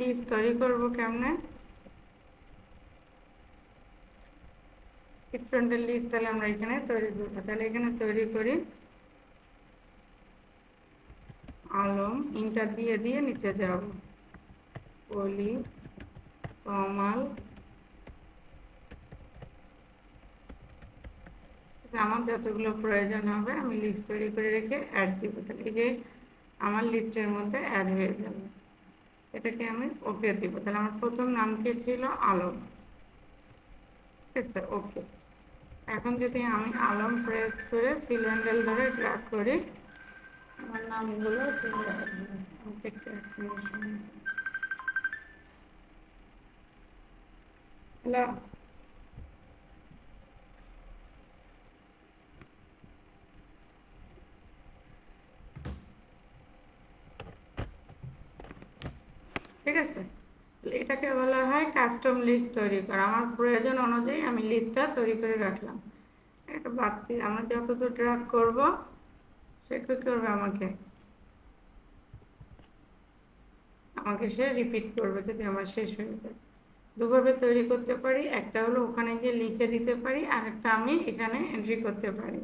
List তৈরি করব কেমনে, স্টুডেন্টের লিস্ট তাহলে আমরা এখানে তৈরি করবো। তাহলে এখানে তৈরি করি, আলম ইন্টার দিয়ে দিয়ে নিচে যাব, পলি কমাল, আমার যতগুলো প্রয়োজন হবে আমি লিস্ট তৈরি করে রেখে অ্যাড দিব। তাহলে এই যে আমার লিস্টের মধ্যে অ্যাড হয়ে যাবে, এটাকে আমি ওকে দিব। তাহলে আমার প্রথম নাম কি ছিল, আলম। ঠিক আছে, ওকে। এখন যদি আমি আলম প্রেস করে ফিল হ্যান্ডেল ধরে ড্র্যাগ করি, আমার নামগুলো চলে আসবে। হ্যালো, ঠিক আছে। এটাকে বলা হয় কাস্টম লিস্ট তৈরি করা। আমার প্রয়োজন অনুযায়ী আমি লিস্টটা তৈরি করে রাখলাম। এটা বাড়তি আমরা যতদূর ড্র্যাগ করব সেটুকু করবে আমাকে সে রিপিট করবে যদি আমার শেষ হয়ে যায়। দুভাবে তৈরি করতে পারি, একটা হলো ওখানে গিয়ে লিখে দিতে পারি, আর একটা আমি এখানে এন্ট্রি করতে পারি।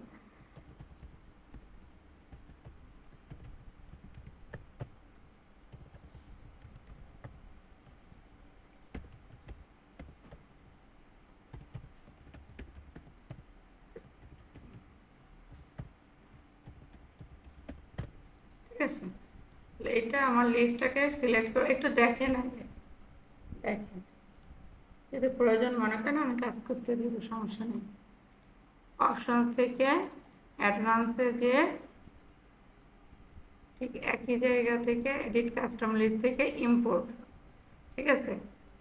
ঠিক আছে, এটা আমার লিস্টটাকে সিলেক্ট করে একটু দেখেন, আগে দেখেন, যদি প্রয়োজন মনে করেন আমি কাজ করতে দেব, সমস্যা নেই। অপশনস থেকে অ্যাডভান্সে যে ঠিক একই জায়গা থেকে এডিট কাস্টম লিস্ট থেকে ইম্পোর্ট, ঠিক আছে,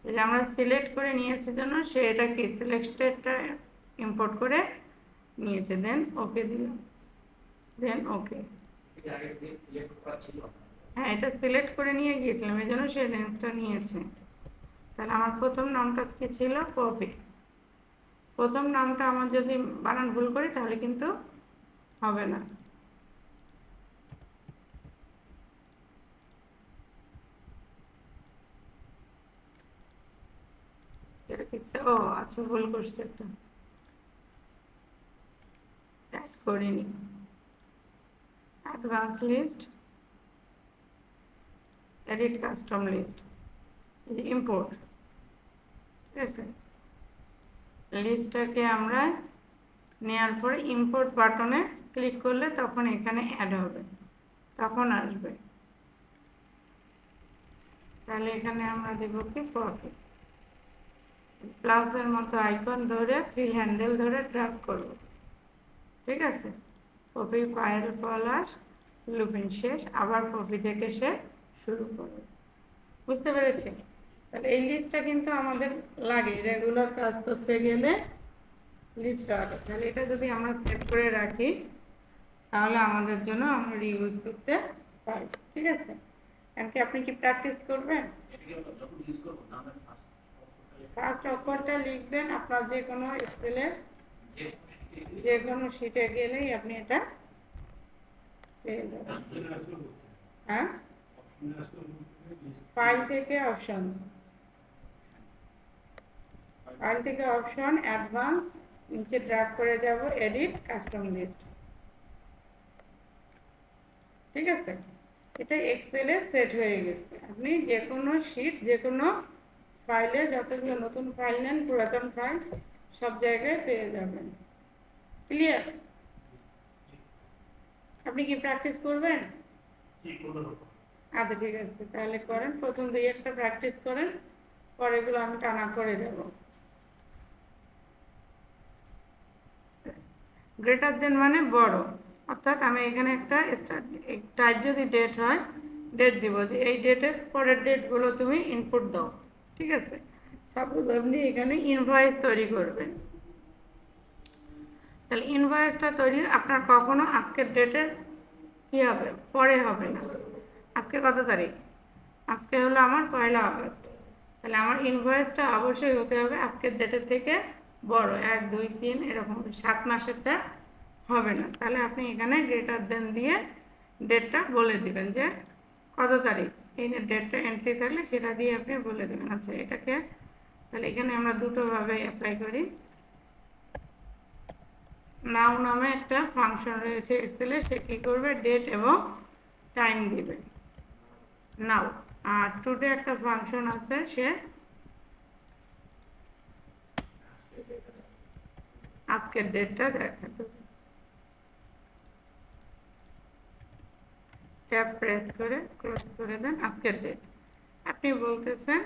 এই যে আমরা সিলেক্ট করে নিয়েছি জন্য সে এটাকে সিলেক্টেডটা ইম্পোর্ট করে নিয়েছে, দেন ওকে দিলাম, দেন ওকে। হ্যাঁ, এটা সিলেক্ট করে নিয়ে গিয়েছিলাম, এই জন্য সে রেঞ্জটা নিয়েছে। তাহলে আমার প্রথম নামটা কি ছিল, পপি। প্রথম নামটা আমার যদি বানান ভুল করি তাহলে কিন্তু হবে না। এটা কি, ও আচ্ছা ভুল করছি, একটা অ্যাড করিনি, advance list, edit custom list, import. ঠিক আছে, লিস্টটাকে আমরা নেওয়ার পরে ইম্পোর্ট বাটনে ক্লিক করলে তখন এখানে অ্যাড হবে, তখন আসবে। তাহলে এখানে আমরা দেব কি, পপি, প্লাসের মতো আইকন ধরে ফিল হ্যান্ডেল ধরে ড্র্যাগ করব। ঠিক আছে, পপি পায়েল পলাশ লুপিন শেষ, আবার পপি থেকে সে শুরু করবে। বুঝতে পেরেছি? তাহলে এই লিস্টটা কিন্তু আমাদের লাগে রেগুলার কাজ করতে গেলে, লিস্ট লাগে। তাহলে এটা যদি আমরা সেভ করে রাখি তাহলে আমাদের জন্য আমরা রিউজ করতে পারি। ঠিক আছে, এমনকি আপনি কি প্র্যাকটিস করবেন, ফার্স্ট অক্ষরটা লিখবেন আপনার যে কোনো এক্সেলের যে কোনো শিটে গেলেই আপনি এটা পেয়ে যাবেন। হ্যাঁ, ফাইল থেকে অপশনস, ফাইল থেকে অপশন অ্যাডভান্স, নিচে ড্র্যাগ করে যাব এডিট কাস্টম লিস্ট। ঠিক আছে, এটা এক্সেলে সেট হয়ে গেছে। আপনি যে কোনো শিট যে কোনো ফাইলে যতগুলো নতুন ফাইল নেন, পুরাতন ফাইল সব জায়গায় পেয়ে যাবেন। ক্লিয়ার? আপনি কি প্র্যাকটিস করবেন? আচ্ছা ঠিক আছে, তাহলে করেন, প্রথম দুই একটা প্র্যাকটিস করেন, পরেগুলো আমি টানা করে যাব। গ্রেটার দেন মানে বড়, অর্থাৎ আমি এখানে একটা টাইপ যদি ডেট হয় ডেট দিব, যে এই ডেটের পরের ডেটগুলো তুমি ইনপুট দাও। ঠিক আছে, সাপোজ আপনি এখানে ইনভয়েস তৈরি করবেন, তাহলে ইনভয়েসটা তৈরি আপনার কখনো আজকের ডেটের কী হবে, পরে হবে না। আজকে কত তারিখ, আজকে হলো আমার 1 আগস্ট, তাহলে আমার ইনভয়েসটা অবশ্যই হতে হবে আজকের ডেটের থেকে বড়, 1, 2, 3 এরকম, 7 মাসেরটা হবে না। তাহলে আপনি এখানে গ্রেটার দেন দিয়ে ডেটটা বলে দিবেন যে কত তারিখ, এই ডেটটা এন্ট্রি থাকলে সেটা দিয়ে আপনি বলে দেবেন। আচ্ছা, এটাকে তাহলে এখানে আমরা দুটোভাবে অ্যাপ্লাই করি। নাও নামে একটা ফাংশন রয়েছে এক্সেলে, সে কী করবে, ডেট এবং টাইম দিবে নাও। আর টুডে একটা ফাংশন আছে, সে আজকের ডেটটা দেখাতে হবে। ট্যাব প্রেস করে ক্লোজ করে দেন, আজকের ডেট। আপনি বলতেছেন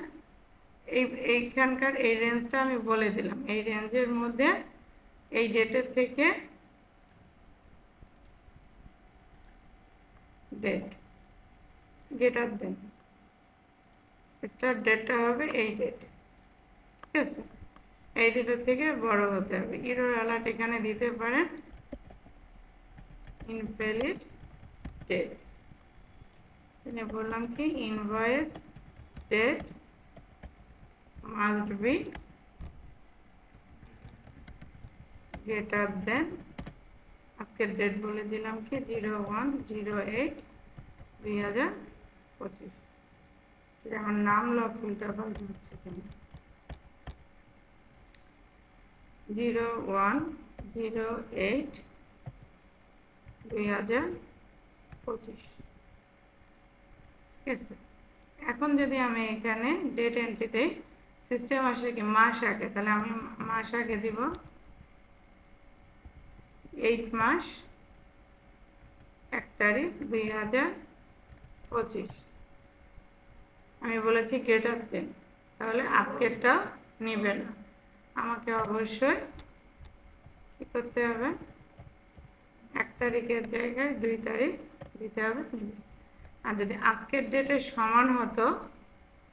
এইখানকার এই রেঞ্জটা আমি বলে দিলাম, এই রেঞ্জের মধ্যে এই ডেটের থেকে ডেট গেটার দেন, স্টার্ট ডেটটা হবে এই ডেট। ঠিক আছে, এই ডেটের থেকে বড় হতে হবে। এরর অ্যালার্ট এখানে দিতে পারেন, ইনভ্যালিড ডেট। এখানে বললাম কি, invoice date must be greater than, আজকের ডেট বলে দিলাম কি 01/08/2025। আমার নাম লক উল্টা পাল্টা হচ্ছে কেন, 01/08/2025। ঠিক আছে, এখন যদি আমি এখানে ডেট এন্ট্রি দেই, সিস্টেম আসে কি মাস আগে, তাহলে আমি মাস আগে দিব 8 মাস 1 তারিখ 2025। আমি বলেছি গ্রেটার দেন, তাহলে আজকেরটা নেবে না, আমাকে অবশ্যই কী করতে হবে, 1 তারিখের জায়গায় 2 তারিখ দিতে হবে। আর যদি আজকের ডেটের সমান হতো,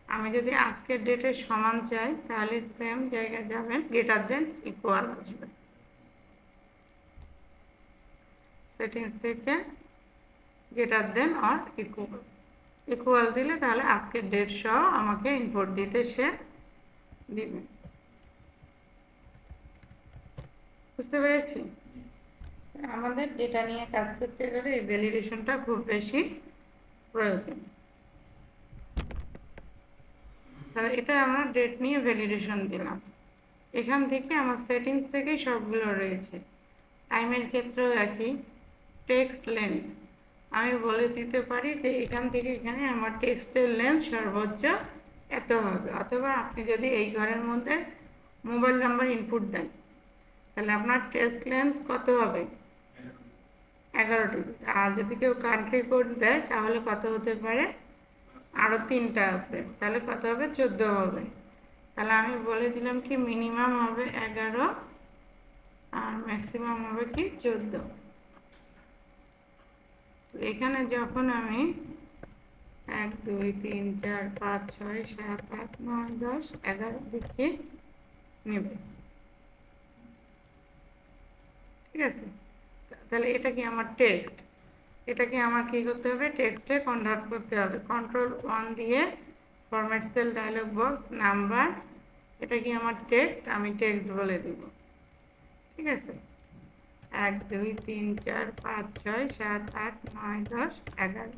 আমি যদি আজকের ডেটের সমান চাই, তাহলে সেম জায়গায় যাবেন, গ্রেটার দেন ইকুয়াল আসবে, সেটিংস থেকে greater than or equal, equal দিলে তাহলে আজকের ডেট সহ আমাকে ইনপুট দিতে সে দিবে। বুঝতে পেরেছি? আমাদের ডেটা নিয়ে কাজ করতে গেলে এই ভ্যালিডেশনটা খুব বেশি প্রয়োজন। তাহলে এটা আমরা ডেট নিয়ে ভ্যালিডেশন দিলাম। এখান থেকে আমার সেটিংস থেকেই সবগুলো রয়েছে। টাইমের ক্ষেত্রেও একই, টেক্সট লেন্থ আমি বলে দিতে পারি যে এখান থেকে এখানে আমার টেক্সটের লেন্থ সর্বোচ্চ এত হবে, অথবা আপনি যদি এই ঘরের মধ্যে মোবাইল নাম্বার ইনপুট দেন, তাহলে আপনার টেক্সট লেন্থ কত হবে, 11 ডিজিট। আর যদি কেউ কান্ট্রি কোড দেয়, তাহলে কত হতে পারে, আরও 3টা আছে, তাহলে কত হবে, 14 হবে। তাহলে আমি বলে দিলাম কি মিনিমাম হবে 11 আর ম্যাক্সিমাম হবে কি 14। এখানে যখন আমি 1 2 3 4 5 6 7 8 9 10 11 দিচ্ছি নেবে। ঠিক আছে, তাহলে এটা কি আমার টেক্সট, এটাকে আমার কি করতে হবে, টেক্সটে কনভার্ট করতে হবে। Ctrl+1 দিয়ে format sell dialogue box, number, এটা কি আমার টেক্সট, আমি টেক্সট বলে দিব। ঠিক আছে, 1 2 3 4 5 6 7 8 9 10 11,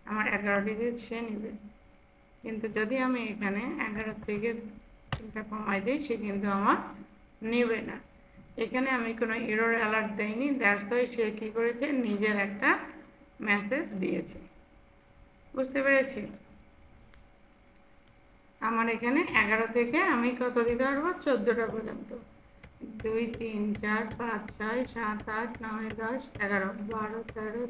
আমার 11 ডিজিট সে নেবে। কিন্তু যদি আমি এখানে 11 থেকে 3টা কমাই দিই, সে কিন্তু আমার নেবে না। এখানে আমি কোনো এরর অ্যালার্ট দেইনি, দ্যাটস ওয়াই সে কী করেছে, নিজের একটা মেসেজ দিয়েছে। বুঝতে পেরেছি? আমার এখানে 11 থেকে আমি কত দিতে পারবো, 14টা পর্যন্ত, 2 3 4 5 6 7 8 9 10 11 12 13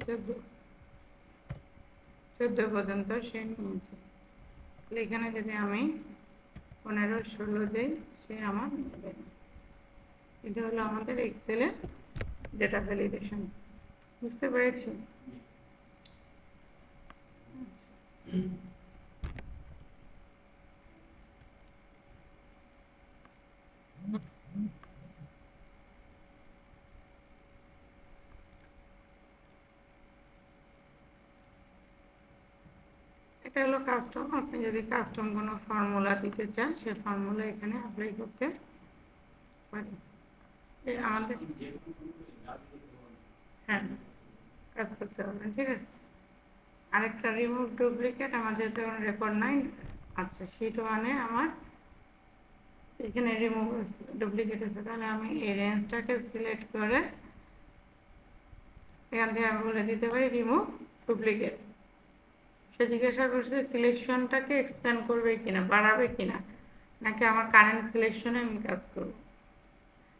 14 পর্যন্ত সে নিয়েছে। এখানে যদি আমি 15 16 দিই, সে আমার নেবে। এটা হলো আমাদের এক্সেলের ডেটা ভ্যালিডেশন। বুঝতে পেরেছি? এটা হলো কাস্টম। আপনি যদি কাস্টম কোনো ফর্মুলা দিতে চান, সে ফর্মুলা এখানে অ্যাপ্লাই করতে পারেন। আমাদের হ্যাঁ কাজ করতে পারবেন। ঠিক আছে, আরেকটা রিমুভ ডুপ্লিকেট, আমাদের তো রেকর্ড নাই। আচ্ছা, শীট 1-এ আমার এখানে রিমুভ ডুপ্লিকেট আছে, তাহলে আমি এই রেঞ্জটাকে সিলেক্ট করে এখান থেকে আমি বলে দিতে পারি রিমুভ ডুপ্লিকেট। সে জিজ্ঞাসা করছে সিলেকশনটাকে এক্সপ্যান্ড করবে কিনা, বাড়াবে কিনা, নাকি আমার কারেন্ট সিলেকশনে আমি কাজ করব।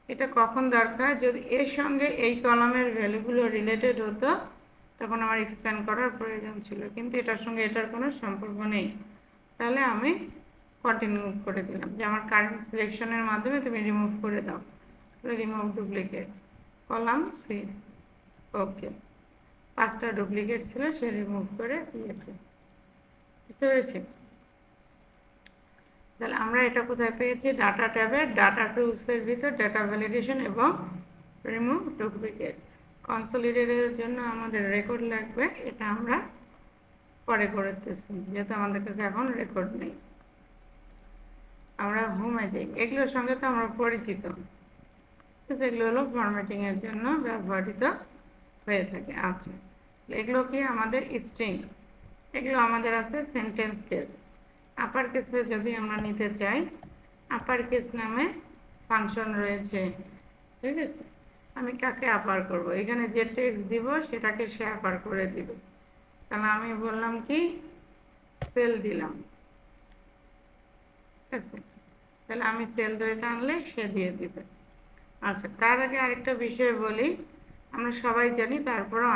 এটা কখন দরকার, যদি এর সঙ্গে এই কলামের ভ্যালুগুলো রিলেটেড হতো তখন আমার এক্সপ্যান্ড করার প্রয়োজন ছিল, কিন্তু এটার সঙ্গে এটার কোনো সম্পর্ক নেই। তাহলে আমি কন্টিনিউ করে দিলাম যে আমার কারেন্ট সিলেকশনের মাধ্যমে তুমি রিমুভ করে দাও। রিমুভ ডুপ্লিকেট কলাম সি, ওকে। 5টা ডুপ্লিকেট ছিল, সে রিমুভ করে দিয়েছে। বুঝতে পেরেছি? তাহলে আমরা এটা কোথায় পেয়েছি? ডাটা ট্যাবের ডাটা টুলসের ভিতর ডাটা ভ্যালিডেশন এবং রিমুভ ডুপ্লিকেট। কনসলিডেটের জন্য আমাদের রেকর্ড লাগবে, এটা আমরা পরে করতেছি যেহেতু আমাদের কাছে এখন রেকর্ড নেই। আমরা হোমে যাই, এগুলোর সঙ্গে তো আমরা পরিচিত, এগুলো হলো ফরম্যাটিংয়ের জন্য ব্যবহৃত হয়ে থাকে। আচ্ছা, এগুলো কি আমাদের স্ট্রিং, এগুলো আমাদের আছে সেন্টেন্স কেস। আপার কেসে যদি আমরা নিতে চাই, আপার কেস নামে ফাংশন রয়েছে, ঠিক আছে। আমি কাকে আপার করব, এখানে যে টেক্সট দিব সেটাকে সে আপার করে দিবে। তাহলে আমি বললাম কি সেল দিলাম, ঠিক আছে। তাহলে আমি সেল ধরে টানলে সে দিয়ে দিবে। আচ্ছা, তার আগে আরেকটা বিষয় বলি, আমরা সবাই জানি, তারপরও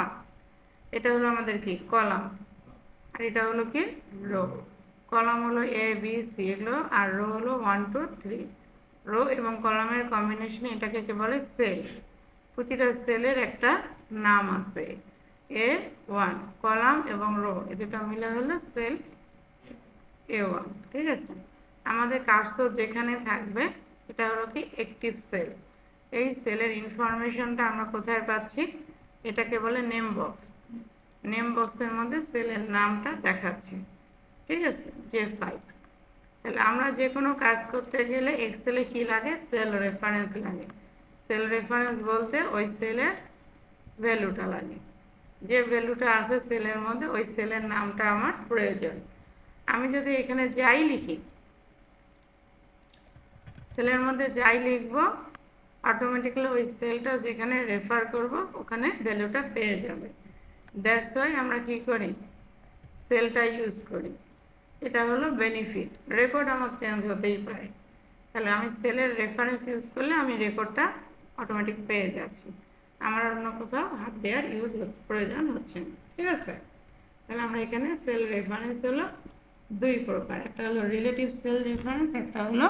এটা হলো আমাদের কি কলাম, আর এটা হলো কি রো। কলাম হলো এ বি সি এগুলো, আর রো হলো 1 2 3। রো এবং কলামের কম্বিনেশন এটাকে কে বলে সেল। প্রতিটা সেলের একটা নাম আছে, A1। কলাম এবং রো এ দুটো মিলে হলো সেল A1, ঠিক আছে। আমাদের কার্সর যেখানে থাকবে এটা হলো কি অ্যাক্টিভ সেল। এই সেলের ইনফরমেশনটা আমরা কোথায় পাচ্ছি? এটাকে বলে নেম বক্স। নেম বক্সের মধ্যে সেলের নামটা দেখাচ্ছে, ঠিক আছে, J5। তাহলে আমরা যে কোনো কাজ করতে গেলে এক্সেলে কি লাগে? সেল রেফারেন্স লাগে। সেল রেফারেন্স বলতে ওই সেলের ভ্যালুটা লাগে, যে ভ্যালুটা আছে সেলের মধ্যে ওই সেলের নামটা আমার প্রয়োজন। আমি যদি এখানে যাই লিখি, সেলের মধ্যে যাই লিখব, অটোমেটিক্যালি ওই সেলটা যেখানে রেফার করব ওখানে ভ্যালুটা পেয়ে যাবে। দ্যাটস ওয়াই আমরা কি করি? সেলটা ইউজ করি। এটা হলো বেনিফিট। রেকর্ড আমার চেঞ্জ হতেই পারে, তাহলে আমি সেলের রেফারেন্স ইউজ করলে আমি রেকর্ডটা অটোমেটিক পেয়ে যাচ্ছি, আমার অন্য কোথাও হাত দেওয়ার প্রয়োজন হচ্ছে না, ঠিক আছে। তাহলে আমরা এখানে সেল রেফারেন্স হলো 2 প্রকার, একটা হলো রিলেটিভ সেল রেফারেন্স, একটা হলো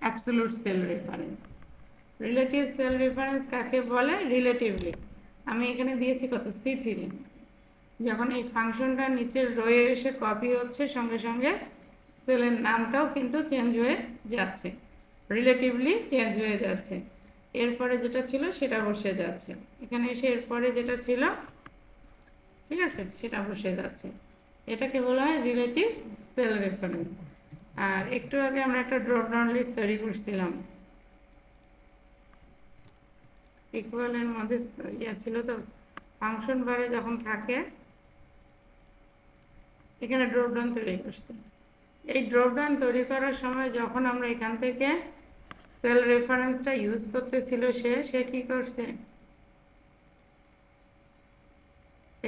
absolute cell reference. Relative cell reference কাকে বলে? রিলেটিভলি আমি এখানে দিয়েছি কত C3, যখন এই ফাংশনটা নিচের রয়ে এসে কপি হচ্ছে সঙ্গে সঙ্গে সেলের নামটাও কিন্তু চেঞ্জ হয়ে যাচ্ছে, রিলেটিভলি চেঞ্জ হয়ে যাচ্ছে। এরপরে যেটা ছিল সেটা বসে যাচ্ছে, এখানে এসে এরপরে যেটা ছিল, ঠিক আছে, সেটা বসে যাচ্ছে। এটাকে বলা হয় রিলেটিভ সেল রেফারেন্স। আর একটু আগে আমরা একটা ড্রপ ডাউন লিস্ট তৈরি করছিলাম, ইকুয়ালের মধ্যে ইয়া ছিল তো, ফাংশন বারে যখন থাকে এখানে ড্রপ ডাউন তৈরি করছি। এই ড্রপ ডাউন তৈরি করার সময় যখন আমরা এখান থেকে সেল রেফারেন্সটা ইউজ করতেছিল, সে কি করছে?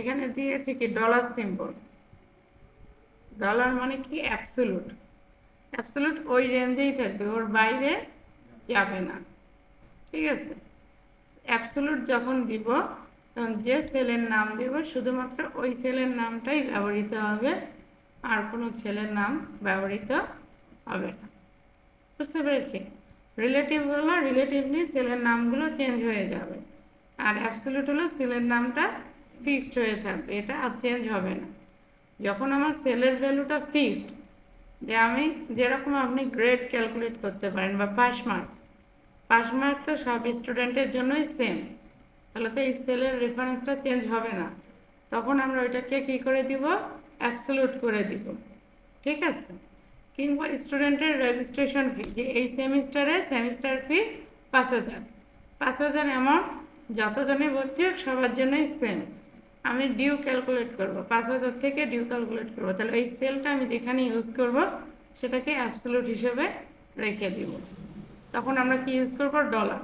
এখানে দিয়েছে কি ডলার সিম্বল। ডলার মানে কি? অ্যাবসলিউট। অ্যাবসলিউট ওই রেঞ্জেই থাকবে, ওর বাইরে যাবে না, ঠিক আছে। অ্যাবসলিউট যখন দিব তখন যে সেলের নাম দিব শুধুমাত্র ওই সেলের নামটাই ব্যবহৃত হবে, আর কোনো সেলের নাম ব্যবহৃত হবে না। বুঝতে পেরেছি? রিলেটিভ হলো রিলেটিভলি সেলের নামগুলো চেঞ্জ হয়ে যাবে, আর অ্যাবসলিউট হলো সেলের নামটা ফিক্সড হয়ে থাকবে, এটা আর চেঞ্জ হবে না। যখন আমার সেলের ভ্যালুটা ফিক্সড, যে আমি যেরকম আপনি গ্রেড ক্যালকুলেট করতে পারেন বা পাস মার্ক তো সব স্টুডেন্টের জন্যই সেম, তাহলে তো এই সেলের রেফারেন্সটা চেঞ্জ হবে না। তখন আমরা ওইটাকে কী করে দিব? অ্যাবসলিউট করে দিব, ঠিক আছে। কিংবা স্টুডেন্টের রেজিস্ট্রেশন ফি, যে এই সেমিস্টার ফি 5000 অ্যামাউন্ট যতজনে ভর্তি হোক সবার জন্যই সেম, আমি ডিউ ক্যালকুলেট করব, 5000 থেকে ডিউ ক্যালকুলেট করব। তাহলে এই সেলটা আমি যেখানে ইউজ করব সেটাকে অ্যাবসলিউট হিসেবে রেখে দিব। তখন আমরা কি ইউজ করব? ডলার।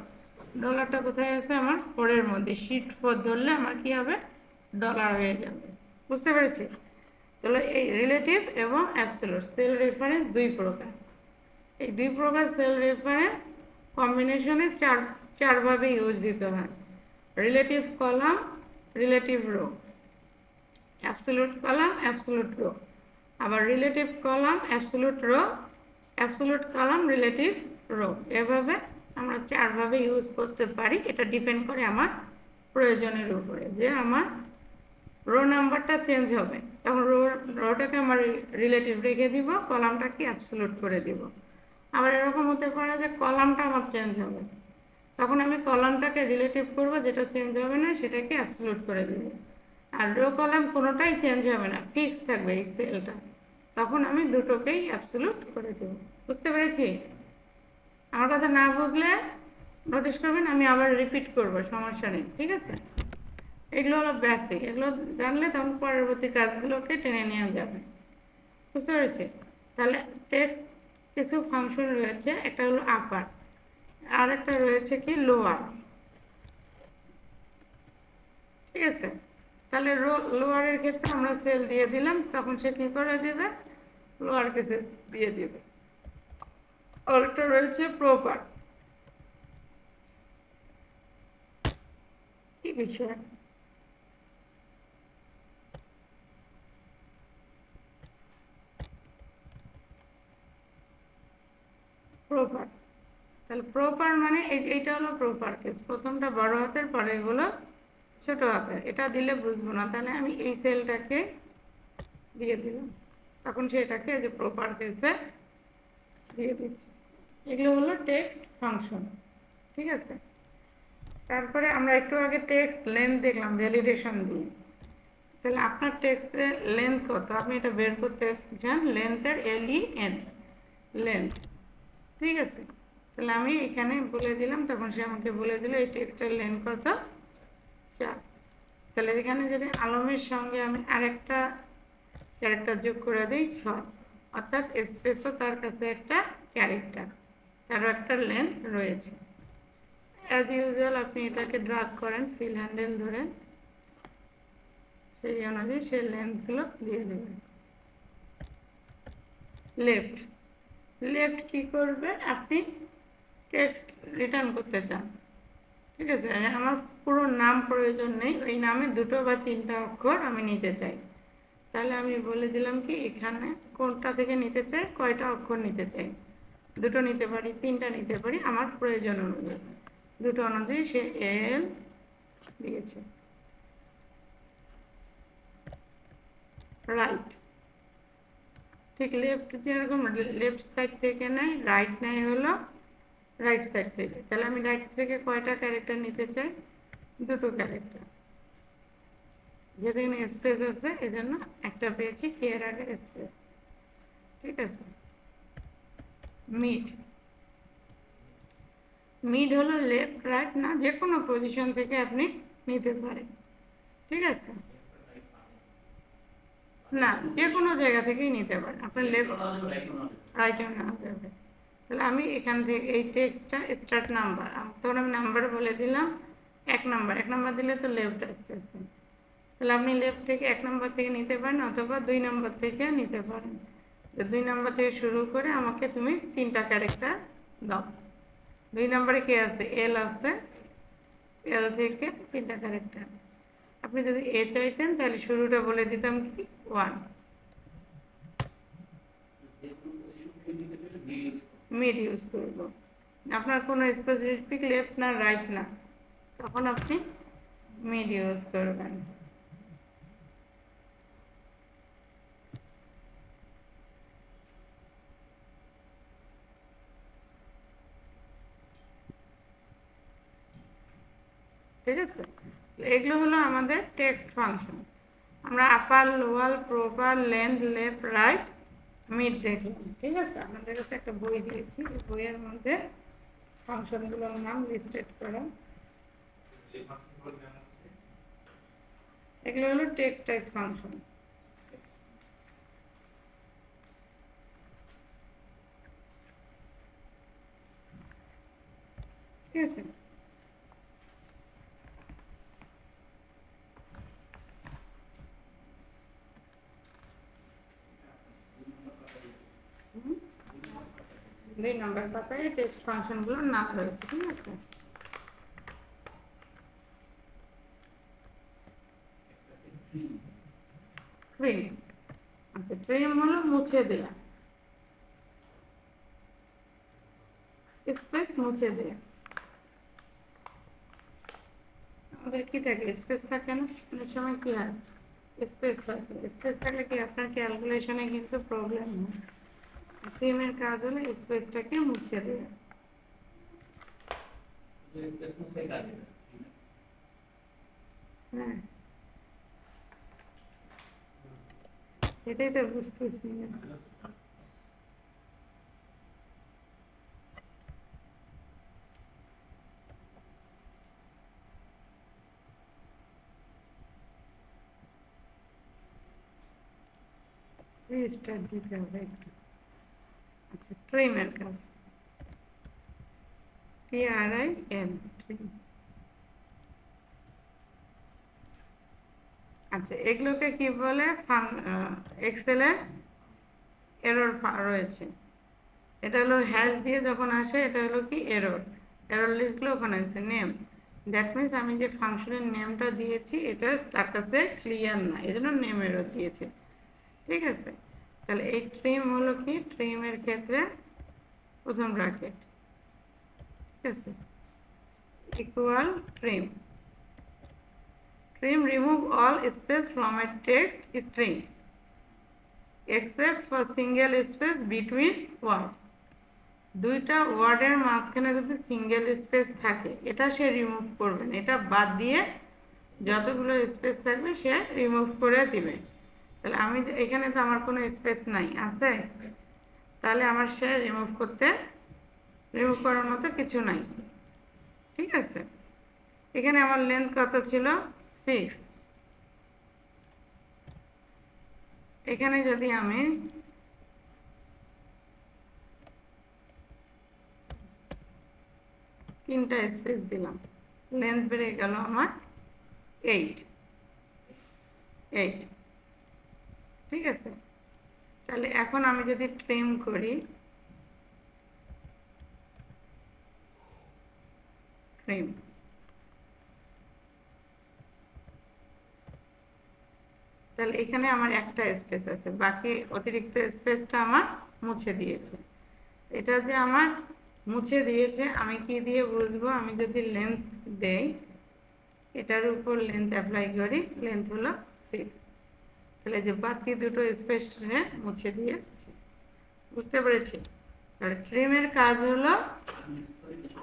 ডলারটা কোথায় আছে? আমার 4 এর মধ্যে। শীট 4 ধরলে আমার কি হবে? ডলার হয়ে যাবে। বুঝতে পেরেছি? তাহলে এই রিলেটিভ এবং অ্যাবসলিউট সেল রেফারেন্স দুই প্রকার। এই দুই প্রকার সেল রেফারেন্স কম্বিনেশনে চারভাবে ইউজ দিতে হয়। Relative column, relative row, absolute column, absolute row, আবার relative column, absolute row, absolute column, relative row. এভাবে আমরা চারভাবে ইউজ করতে পারি। এটা ডিপেন্ড করে আমার প্রয়োজনের উপরে, যে আমার রো নাম্বারটা চেঞ্জ হবে, তখন রোটাকে আমার রিলেটিভ রেখে দিব, কলামটাকে অ্যাবসলিউট করে দিব। আবার এরকম হতে পারে যে কলামটা আমার চেঞ্জ হবে, তখন আমি কলামটাকে রিলেটিভ করব, যেটা চেঞ্জ হবে না সেটাকে অ্যাবসলিউট করে দেব। আর রো কলাম কোনোটাই চেঞ্জ হবে না, ফিক্স থাকবে এই সেলটা, তখন আমি দুটোকেই অ্যাবসলিউট করে দেব। বুঝতে পেরেছি? আমার কথা না বুঝলে নোটিস করবেন, আমি আবার রিপিট করব, সমস্যা নেই, ঠিক আছে? এগুলো হলো বেসিক, এগুলো জানলে তখন পরবর্তী কাজগুলোকে টেনে নেওয়া যাবে। বুঝতে পেরেছি? তাহলে টেক্সট কিছু ফাংশন রয়েছে, একটা হলো আপার, আর একটা রয়েছে কি লোয়ার। ঠিক আছে? তাহলে লোয়ারের ক্ষেত্রে আমরা সেল দিয়ে দিলাম, তখন সে কি করে দেবে? লোয়ারকে সেল দিয়ে দেবে। আর একটা রয়েছে প্রপার। কি বিষয়? প্রপার। তাহলে প্রপার মানে এইটা হলো প্রপার কেস, প্রথমটা বড় হাতের, পরে এগুলো ছোট হাতের। এটা দিলে বুঝবো না, তাহলে আমি এই সেলটাকে দিয়ে দিলাম, তখন সেটাকে যে প্রপার কেসে দিয়ে দিচ্ছি। এগুলো হলো টেক্সট ফাংশন। ঠিক আছে? তারপরে আমরা একটু আগে টেক্সট লেন্থ দেখলাম ভ্যালিডেশন দিয়ে। তাহলে আপনার টেক্সটের লেন্থ কত আপনি এটা বের করতে চান, লেন্থের LEN, লেন্থ। ঠিক আছে? তাহলে আমি এখানে বলে দিলাম, তখন সে আমাকে বলে দিল এই টেক্সটের লেন্থ কত? 4। তাহলে এখানে যদি আলমের সঙ্গে আমি আরেকটা ক্যারেক্টার যোগ করে দিই 6, অর্থাৎ স্পেসও তার কাছে একটা ক্যারেক্টার, তারও একটা লেন্থ রয়েছে। অ্যাজ ইউজুয়াল আপনি এটাকে ড্রাগ করেন, ফিল হ্যান্ডেল ধরে সেই অনুযায়ী সেই লেন্থগুলো দিয়ে দেবেন। লেফট, লেফট কি করবে? আপনি টেক্সট রিটার্ন করতে চান। ঠিক আছে? আমার পুরো নাম প্রয়োজন নেই, ওই নামে 2 বা 3টা অক্ষর আমি নিতে চাই। তাহলে আমি বলে দিলাম কি এখানে কোনটা থেকে নিতে চাই, কয়টা অক্ষর নিতে চাই। 2টো নিতে পারি, 3টা নিতে পারি, আমার প্রয়োজন অনুযায়ী। 2টো অনুযায়ী সে L দিয়েছে। রাইট, ঠিক লেফট যেরকম লেফট সাইড থেকে নেয়, রাইট নেয় হলো রাইট সাইড থেকে। তাহলে আমি রাইট থেকে কয়টা ক্যারেক্টার নিতে চাই? 2টো ক্যারেক্টার। যেহেতু এখানে স্পেস আছে এজন্য একটা পেয়েছি, কে এর আগে স্পেস। ঠিক আছে? মিড, মিড হলো লেফট রাইট না যে কোনো পজিশন থেকে আপনি নিতে পারেন। ঠিক আছে? না, যে কোনো জায়গা থেকেই নিতে পারেন, আপনার লেফট রাইটে নেওয়া যাবে। তাহলে আমি এখান থেকে এই টেক্সটটা স্টার্ট নাম্বার, তখন আমি নাম্বার বলে দিলাম 1 নাম্বার। 1 নাম্বার দিলে তো লেফট আসতেছে, তাহলে আপনি লেফট থেকে 1 নাম্বার থেকে নিতে পারেন, অথবা 2 নাম্বার থেকে নিতে পারেন। তো 2 নাম্বার থেকে শুরু করে আমাকে তুমি 3টা ক্যারেক্টার দাও। 2 নাম্বারে কে আছে? L আছে, L থেকে 3টা ক্যারেক্টার। আপনি যদি A চাইতেন তাহলে শুরুটা বলে দিতাম কি 1। মিড ইউজ করব, আপনার কোনো স্পেসিফিক লেফট না রাইট না, তখন আপনি মিড ইউজ করবেন। ঠিক আছে? এগুলো হলো আমাদের টেক্সট ফাংশন। আমরা upper, lower, proper, length, left, right, mid দেখলাম। ঠিক আছে? আপনাদের কাছে একটা বই দিয়েছি, এই বইয়ের মধ্যে ফাংশনগুলোর নাম লিস্টেড করা। এগুলো হলো টেক্সট টাইপ ফাংশন। ঠিক আছে, দুই নম্বর পাতায় টেক্সট ফাংশনগুলোর নাম রয়েছে। ঠিক আছে, ট্রিম। আচ্ছা, ট্রিম হলো মুছে দেয়া, স্পেস মুছে দেয়া। আমাদের কি থাকে? স্পেস থাকে না? অনেক সময় কি হয়, স্পেস থাকে। স্পেস থাকলে কি আপনার ক্যালকুলেশনে কিন্তু প্রবলেম হয়। ট্রিমের কাজ হলো স্পেসটাকে মুছে দেয়া। হ্যাঁ, এটাই তো বুঝতেছি না। রিস্টার্ট দিতে হবে একটু। আচ্ছা, ট্রিমের কাজ, TRIM, ট্রিম। আচ্ছা, এগুলোকে কি বলে? এক্সেলের এরর রয়েছে। এটা হলো হ্যাশ দিয়ে যখন আসে, এটা হলো কি এরর। এরর লিস্টগুলো ওখানে আছে, নেম। দ্যাট মিনস আমি যে ফাংশনের নেমটা দিয়েছি এটা তার কাছে ক্লিয়ার না, এই জন্য নেম এরর দিয়েছে। ঠিক আছে, তাহলে এই ট্রিম হলো কি? ট্রিমের ক্ষেত্রে প্রথম ব্র্যাকেট, ঠিক আছে, equal trim. Trim remove all space from a text string except for single space between words. দুইটা ওয়ার্ডের মাঝখানে যদি সিঙ্গেল স্পেস থাকে এটা সে রিমুভ করবেন, এটা বাদ দিয়ে যতগুলো স্পেস থাকবে সে রিমুভ করে দিবে। তাহলে আমি এখানে তো আমার কোনো স্পেস নাই, আছে? তাহলে আমার সে রিমুভ করার মতো কিছু নাই। ঠিক আছে, এখানে আমার লেন্থ কত ছিল? 6। এখানে যদি আমি তিনটা স্পেস দিলাম, লেন্থ বেড়ে গেল আমার 8। ঠিক আছে, তাহলে এখন আমি যদি ট্রিম করি, ট্রিম, তাহলে এখানে আমার একটা স্পেস আছে, বাকি অতিরিক্ত স্পেসটা আমার মুছে দিয়েছে। এটা যে আমার মুছে দিয়েছে আমি কি দিয়ে বুঝবো? আমি যদি লেন্থ দেই, এটার উপর লেন্থ অ্যাপ্লাই করি, লেন্থ হলো 6, তাহলে যে বাকি দুটো স্পেস মুছে দিয়েছে। বুঝতে পেরেছি? তাহলে ট্রিমের কাজ হলো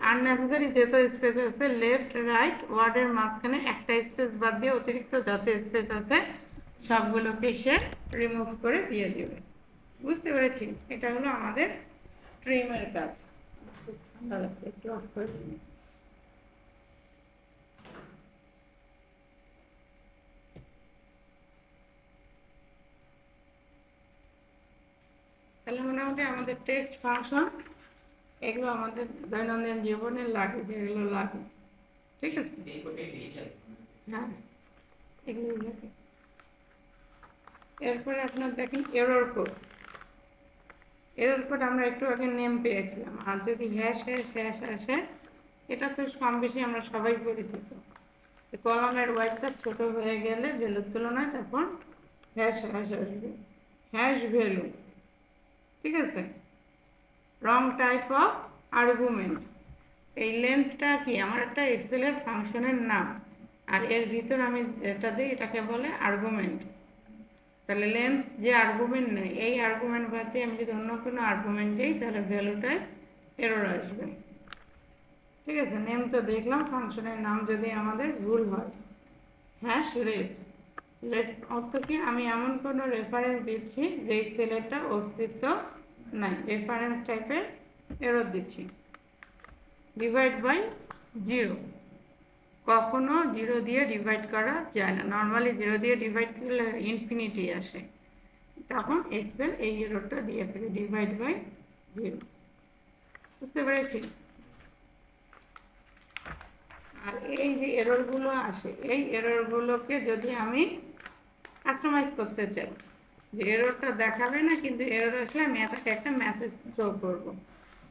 আননেসেসারি যত স্পেস আছে লেফট রাইট ওয়ার্ডের মাঝখানে একটা স্পেস বাদ দিয়ে অতিরিক্ত যত স্পেস আছে সবগুলোকে সে রিমুভ করে দিয়ে দেবে। বুঝতে পেরেছি? এটা হলো আমাদের ট্রিমের কাজ। ঠান্ডা লাগছে, একটু অফ করে দিন। তাহলে মোটামুটি আমাদের টেক্সট ফাংশন এগুলো আমাদের দৈনন্দিন জীবনে লাগে, যেগুলো লাগে। ঠিক আছে, হ্যাঁ, এগুলো লাগে। এরপরে আপনার দেখেন এরর কোড। এরর কোড আমরা একটু আগে নেম পেয়েছিলাম, আর যদি হ্যাশ আসে, এটা তো কম বেশি আমরা সবাই পরিচিত। কলামের ওয়াইডটা ছোট হয়ে গেলে ভ্যালুর তুলনায় তখন হ্যাশ আসবে, হ্যাশ ভ্যালু। ঠিক আছে, রং টাইপ অফ আর্গুমেন্ট। এই লেন্থটা কি? আমার একটা এক্সেলের ফাংশনের নাম, আর এর ভিতর আমি যেটা দিই এটাকে বলে আর্গুমেন্ট। তাহলে লেন্থ যে আর্গুমেন্ট নেই, এই আর্গুমেন্ট বাদ দিয়ে আমি যদি অন্য কোনো আর্গুমেন্ট দিই তাহলে ভ্যালুটায় এরর আসবে। ঠিক আছে, নেম তো দেখলাম, ফাংশনের নাম যদি আমাদের ভুল হয়। হ্যাশ রেফ অর্থ কি? আমি এমন কোনো রেফারেন্স দিচ্ছি যেই সেলেরটা অস্তিত্ব নাই, রেফারেন্স টাইপের এরর দিচ্ছি। ডিভাইড বাই 0, কখনো 0 দিয়ে ডিভাইড করা যায় না। নর্মালি 0 দিয়ে ডিভাইড করলে ইনফিনিটি আসে, তখন এক্সেল এই এররটা দিয়ে থাকে, ডিভাইড বাই 0। বুঝতে পেরেছি? আর এই যে এররগুলো আসে, এই এররগুলোকে যদি আমি কাস্টমাইজ করতে চাই, যে এররটা দেখাবে না, কিন্তু এরর আসলে আমি এটাকে একটা মেসেজ থ্রো করব,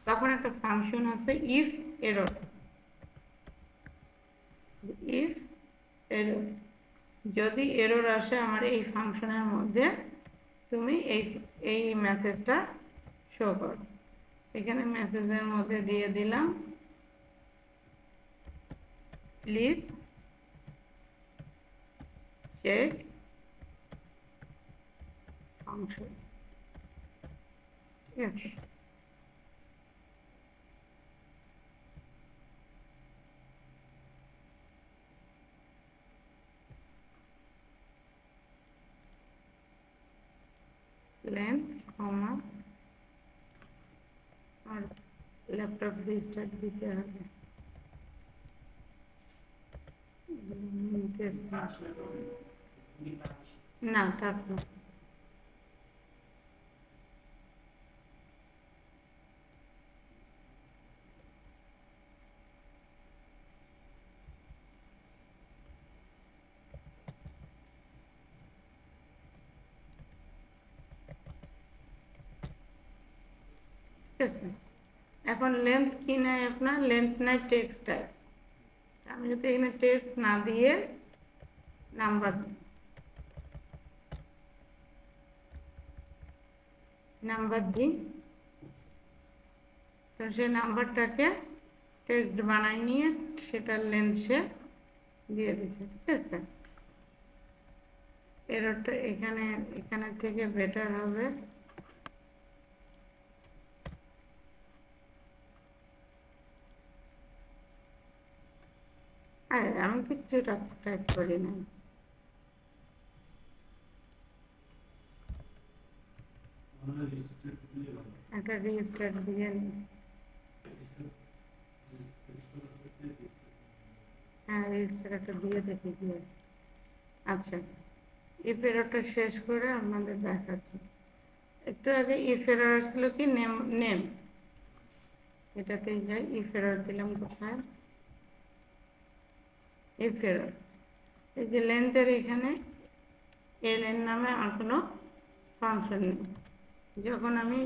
তখন একটা ফাংশন আছে ইফ এরর। ইফ এরর, যদি এরর আসে আমার এই ফাংশনের মধ্যে, তুমি এই মেসেজটা শো করো। এখানে মেসেজের মধ্যে দিয়ে দিলাম প্লিজ চেক ফাংশন। ঠিক আছে? লেন্থ কমা আর ল্যাপটপ রিস্টার্ট দিতে হবে। না, টাচ না। ঠিক আছে? এখন লেন্থ কি নাই আপনার? লেন্থ নাই টেক্সট টাইপ। আমি যদি এখানে টেক্সট না দিয়ে নাম্বার দিই, তো সেই নাম্বারটাকে টেক্সট বানাই নিয়ে সেটার লেন্থ সে দিয়ে দিচ্ছে। ঠিক আছে? এররটা এখানে থেকে বেটার হবে। আমি কিচ্ছু টাইপ করি না। একটা রেজিস্টার দিয়ে নিই। হ্যাঁ, রেজিস্টার একটা দিয়ে দেখি দিয়ে। আচ্ছা, ইফ এররটা শেষ করে আপনাদের দেখাচ্ছি। একটু আগে ইফ এরর আসছিল কি নেম, এটাতেই যাই। ইফ এরর দিলাম কোথায়? ইফ এরর, এই যে লেন্থের এখানে এলএন নামে আর কোনো ফাংশন নেই। যখন আমি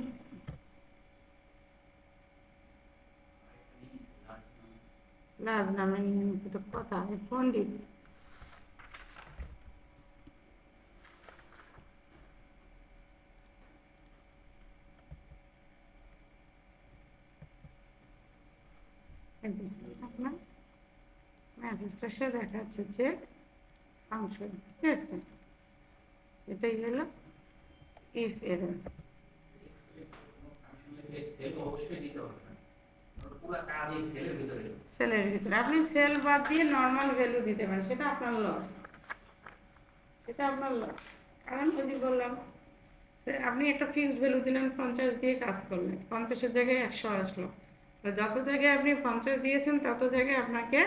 লাজ নামে নিয়ে নিচ্ছি, তো কথা পণ্ডিত। আপনার মেসেজটা সে দেখাচ্ছে যে ফাংশন। ঠিক আছে? এটাই হলো ইফ এরর। সেলের ভিতরে আপনি সেল বাদ দিয়ে নর্মাল ভ্যালু দিতে পারেন, সেটা আপনার লস। কারণ যদি বললাম আপনি একটা ফিক্সড ভ্যালু দিলেন, 50 দিয়ে কাজ করলেন, 50-এর জায়গায় 100 আসলো, যত জায়গায় আপনি 50 দিয়েছেন তত জায়গায় আপনাকে